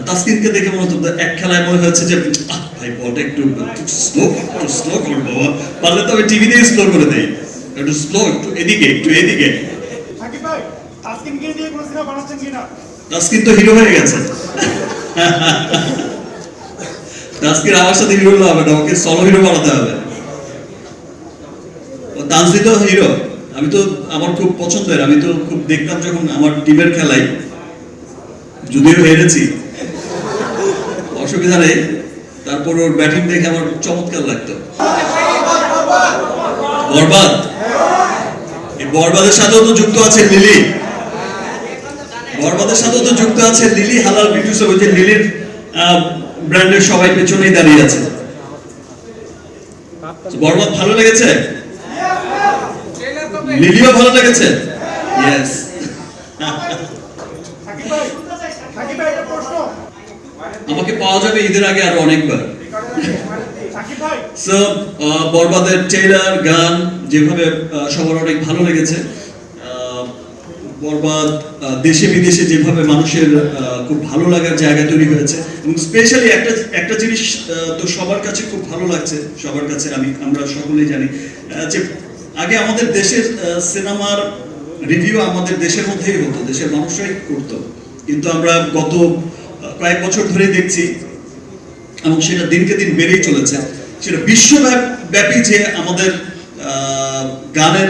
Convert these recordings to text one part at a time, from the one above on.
তাসকিনকে দেখে মনে হতো এক খেলায় মনে হচ্ছে যে ভাই বলটা একটু স্লো করো বাবা, পারলে তো আমি টিভিতেই স্লো করে দেই, একটু স্লো, একটু এদিকে একটু এদিকে। সাকিব ভাই, তাসকিনকে দিয়ে কোনো সিনেমা বানাচ্ছেন কিনা? তাসকিন তো হিরো হয়ে গেছে। তাসকিন আমার সাথে হিরো হবে না, ওকে সলো হিরো বানাতে হবে। তানজিদ হিরো, আমি তো আমার খুব পছন্দের, আমি তো খুব দেখতাম যখন আমার টিমের খেলায়, যদিও হেরেছি অসুবিধা নেই, তারপর ওর ব্যাটিং দেখে আমার চমৎকার লাগতো। বরবাদ, এই বরবাদের সাথেও তো যুক্ত আছে লিলি, বরবাদের সাথেও তো যুক্ত আছে লিলি হালাল বিউটি, ওই যে লিলির ব্র্যান্ডের সবাই পেছনেই দাঁড়িয়ে আছে। বরবাদ ভালো লেগেছে, লিলিও ভালো লেগেছে। ইয়েস। সাকিব ভাই, সাকিব ভাই, একটা প্রশ্ন। আমাকে পাওয়া যাবে ঈদের আগে আরো অনেকবার। সাকিব ভাই, সো বরবাদের ট্রেলার, গান যেভাবে সবার অনেক ভালো লেগেছে, বরবাদ দেশে বিদেশে যেভাবে মানুষের খুব ভালো লাগার জায়গা তৈরি হয়েছে, এবং স্পেশালি একটা জিনিস তো সবার কাছে খুব ভালো লাগছে, সবার কাছে আমরা সকলেই জানি যে আগে আমাদের দেশের সিনেমার রিভিউ আমাদের দেশের মধ্যেই হতো, দেশের মানুষরাই করতো, কিন্তু আমরা গত কয়েক বছর ধরেই দেখছি, এবং সেটা দিনকে দিন বেড়েই চলেছে, সেটা বিশ্বব্যাপী যে আমাদের গানের,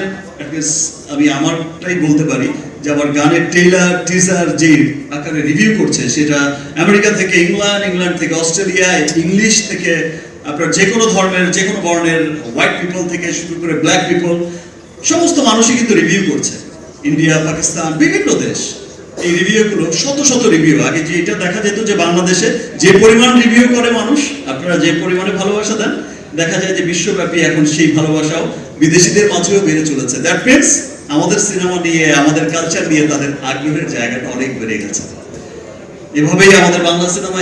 আমি আমারটাই বলতে পারি যে আমার গানের ট্রেলার টিজার যে আকারে রিভিউ করছে, সেটা আমেরিকা থেকে ইংল্যান্ড থেকে অস্ট্রেলিয়া, ইংলিশ থেকে আপনার যে কোনো ধর্মের যে কোনো বর্ণের, হোয়াইট পিপল থেকে শুরু করে ব্ল্যাক পিপল, সমস্ত মানুষই কিন্তু রিভিউ করছে। ইন্ডিয়া, পাকিস্তান, বিভিন্ন দেশ এই রিভিউগুলো, শত শত রিভিউ। আগে যে এটা দেখা যেত যে বাংলাদেশে যে পরিমাণ রিভিউ করে মানুষ, আপনারা যে পরিমাণে ভালোবাসা দেন, দেখা যায় যে বিশ্বব্যাপী এখন সেই ভালোবাসাও বিদেশিদের মাঝেও বেড়ে চলেছে। দ্যাট মিনস আমাদের সিনেমা নিয়ে, আমাদের কালচার নিয়ে তাদের আগ্রহের জায়গাটা অনেক বেড়ে গেছে। এভাবেই আমাদের বাংলা সিনেমা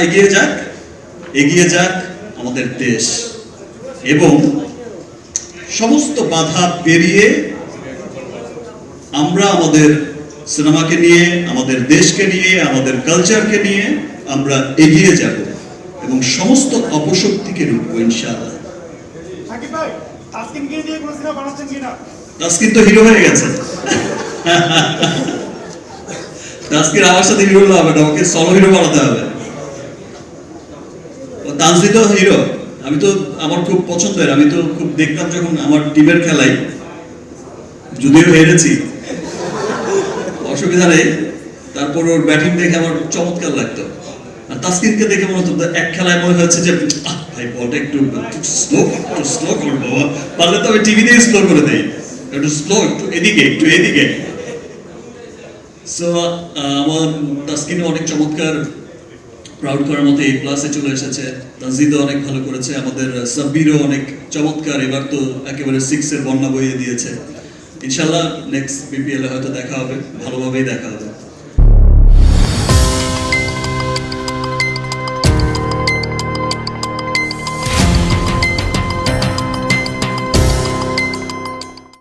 এগিয়ে যাক আমাদের দেশ, এবং সমস্ত বাধা পেরিয়ে আমরা আমাদের সিনেমাকে নিয়ে, আমাদের দেশকে নিয়ে, আমাদের কালচারকে নিয়ে আমরা এগিয়ে যাব, এবং সমস্ত অপশক্তিকে রুখবো ইনশাআল্লাহ। সাকিব ভাই, তাসকিনকে দিয়ে কোনো সিনেমা বানাচ্ছেন কিনা? তাসকিন তো হিরো হয়ে গেছে। তাসকিন আমার সাথে হিরো হবে না, ওকে সলো হিরো বানাতে হবে। তানজিদ হিরো, আমি তো আমার খুব পছন্দের, আমি তো খুব দেখতাম যখন আমার টিমের খেলায়, যদিও হেরেছি অসুবিধা নেই, তারপর ওর ব্যাটিং দেখে আমার চমৎকার লাগতো। আর তাসকিনকে দেখে মনে হতো এক খেলায় মনে হচ্ছে যে ভাই বলটা একটু স্লো করো বাবা, পারলে তো আমি টিভিতেই স্লো করে দেই, একটু স্লো, একটু এদিকে একটু এদিকে। সো আমার তাসকিন অনেক চমৎকার, প্রাউড করার মতো এই প্লাসে চলে এসেছে। তানজিদও অনেক ভালো করেছে, আমাদের সাব্বিরও অনেক চমৎকার, এবার তো একেবারে 6 এর বন্যা বইয়ে দিয়েছে। ইনশাআল্লাহ নেক্সট বিপিএল হয়তো দেখা হবে, ভালোভাবেই দেখা হবে।